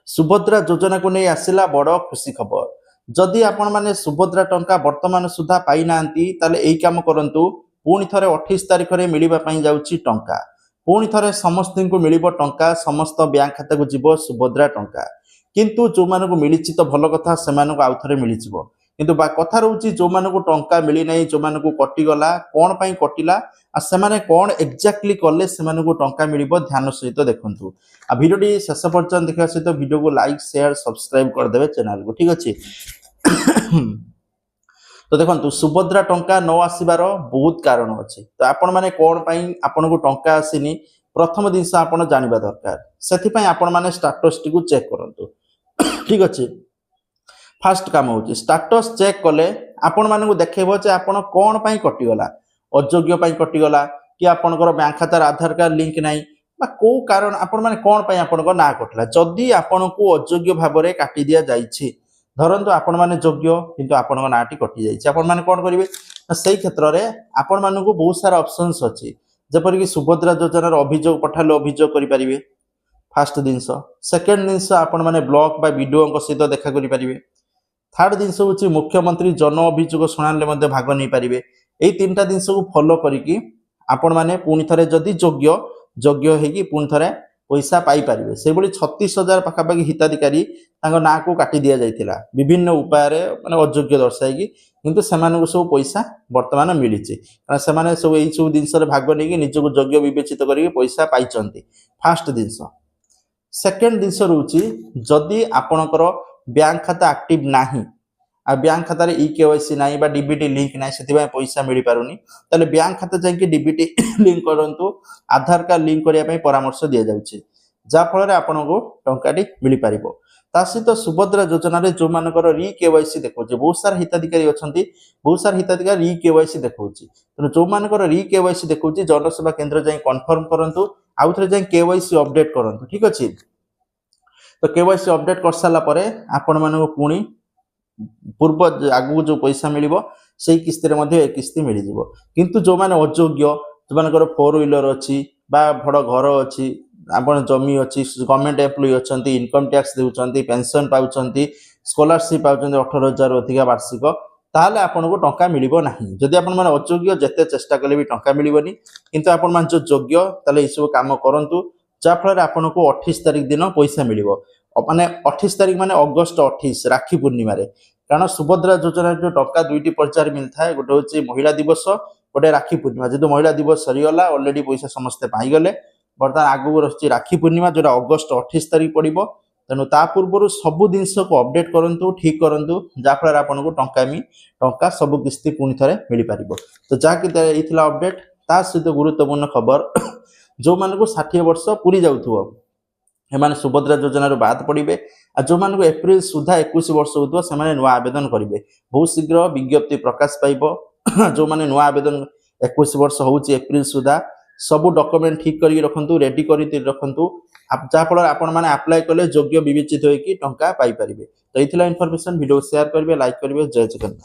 सुभद्रा योजना को नहीं आसला बड़ खुशी खबर। जदि आपण माने सुभद्रा टंका वर्तमान सुधा पाई नांती ताले एई काम करंतु पुणी थरे 28 तारिख रे मिलिबा पई जाउची टंका। पुणी थरे समस्त को मिलिबो टंका, समस्त बैंक खाता को जीवो सुभद्रा टंका। किंतु जो माने को मिलिछि तो भल कथा, से माने को आउ थरे मिलि जिवो। किंतु बा कथा रहउची जो माने को टंका मिली नै, जो माने को कटि गला कोन पई कटिला आ से माने कोन एक्जेक्टली करले से माने को टंका मिलिबो, ध्यान सहित देखंतु। आ वीडियोटी शेष पर्यंत देखा सहित वीडियो को लाइक शेयर सब्सक्राइब कर देबे चैनल को, ठीक अछि। तो देखंतु सुभद्रा टंका न आसीबार बहुत कारण अछि। तो आपण माने कोन पई आपण को टंका आसीनी प्रथम दिन से आपण जानिबा दरकार। सेथि पई आपण माने स्टेटस टी को चेक करंतु, ठीक अछि। फास्ट काम होची स्टेटस चेक कले आपण माने को देखेबो जे आपण कोन पई कटि गला, अयोग्य पई कटि गला कि आपनकर बैंक खाता आधार कार्ड लिंक नाही बा को कारण आपण माने कोन पई आपनको ना कटला। जदि आपनको अयोग्य भाव रे काटि दिया जाईछि, धरंतु आपण माने योग्य किंतु आपनको नाटी कटि जाईछि, आपण माने कोन करिवे सेही क्षेत्र रे आपण मानको बहुत सारा ऑप्शंस अछि। जेपर कि सुभद्रा योजना रो अभियोग पठाले अभियोग करि परिवे फास्ट दिनस। सेकंड दिनस आपण माने ब्लॉक बा वीडियो को सहित देखा करि परिवे। थर्ड दिनस होची मुख्यमंत्री जन अभियोग शुणाले मध्ये भाग नै परिवे। एई तीनटा दिनस को फॉलो करिकि आपण माने पुणी थरे जदि योग्य हेकी पुणी थरे पैसा पाई परिवे। से बळी 36,000 पाखापाखि हिताधिकारी तांको ना को काटी दिया जाइतिला विभिन्न उपाय रे माने अयोग्य दर्शाइकी, किंतु सेमाने को सब पैसा वर्तमान मिलिछि कारण सेमाने सब एई सब दिनस रे भाग नेकी निजको योग्य विवेचित करिकि पैसा पाइचंती फास्ट दिनस। सेकंड दिनस रहउछि जदि आपणकर बैंक खाता एक्टिव नाही आ बैंक खाता रे केवाईसी नाही बा डीबीटी लिंक नाही, सेति भाई पैसा मिलि पारुनी, ताले बैंक खाता जाई कि डीबीटी लिंक करंतु, आधार कार्ड लिंक करिया पई परामर्श दिया जाउछि, जा फल रे आपनको टंकाटी मिलि पारिबो। ता सहित सुभद्रा योजना रे जो मानकर री केवाईसी देखौछि बहुत सारा हिताधिकारी अछंती, बहुत सारा हिताधिकारी री केवाईसी देखौछि। त जो मानकर री केवाईसी देखौछि जनसेवा केंद्र जाई कन्फर्म करंतु, आउ थरे जाई केवाईसी अपडेट करंतु, ठीक अछि। तो केवाईसी अपडेट कर साला परे आपण मानको पुणी पूर्व आगु जो पैसा मिलिबो सेही किस्ती रे मध्ये किस्ती मिलि जिवो। किंतु जो माने अयोग्य, जो मानकर 4 व्हीलर अछि बा बड़ घर अछि, आपण जमी अछि, गवर्नमेंट एम्प्लॉय अछंती, इनकम टैक्स देउचंती, पेंशन पाउचंती, स्कॉलरशिप पाउचंती 18,000 अधिका वार्षिक, ताले आपनको टंका मिलिबो नाही। जदि आपण माने अयोग्य जेते चेष्टा कले भी टंका मिलिबोनी, किंतु आपण मान जो योग्य ताले ई सब काम करंतु, जा फल रे आपनको 28 तारिख दिन पैसा मिलिबो। माने 28 तारिख माने अगस्त 28 राखी पूर्णिमा रे, कारण सुभद्रा योजना जो टंका दुईटी पर्चार मिलता है, गोटे होची महिला दिवस, गोटे राखी पूर्णिमा। जेतु महिला दिवस सरीगला ऑलरेडी पैसा समस्ते पाई गले, बर्तमान आगु रही राखी पूर्णिमा जोटा अगस्त 28 तारिख पड़िबो। तेणु ता पूर्व सबु जिनस को अपडेट करंतु, ठीक करंतु, जाफल आपनको टंका सब किस्ती पुणी थरे मिलि पारिबो। तो जाकि एथिला अपडेट ता सहित गुरुत्वपूर्ण खबर जो माने को 60 वर्ष पूरी जाउथुओ एमाने सुभद्रा योजना रो बाद पड़िबे। आ जो माने को एप्रिल सुधा 21 वर्ष होतो से माने नुआ आवेदन करिवे, बहुत शीघ्र विज्ञप्ति प्रकाश पाइबो। जो माने नुआ आवेदन 21 वर्ष होउची एप्रिल सुधा सब डॉक्यूमेंट ठीक करी रखंतु, रेडी करी रखंतु, जा फल आपण माने अप्लाई कले योग्य विवेचित होई कि टंका पाई परिबे। तो एथिला इन्फॉर्मेशन वीडियो शेयर करिवे, लाइक करिवे। जय जगन्नाथ।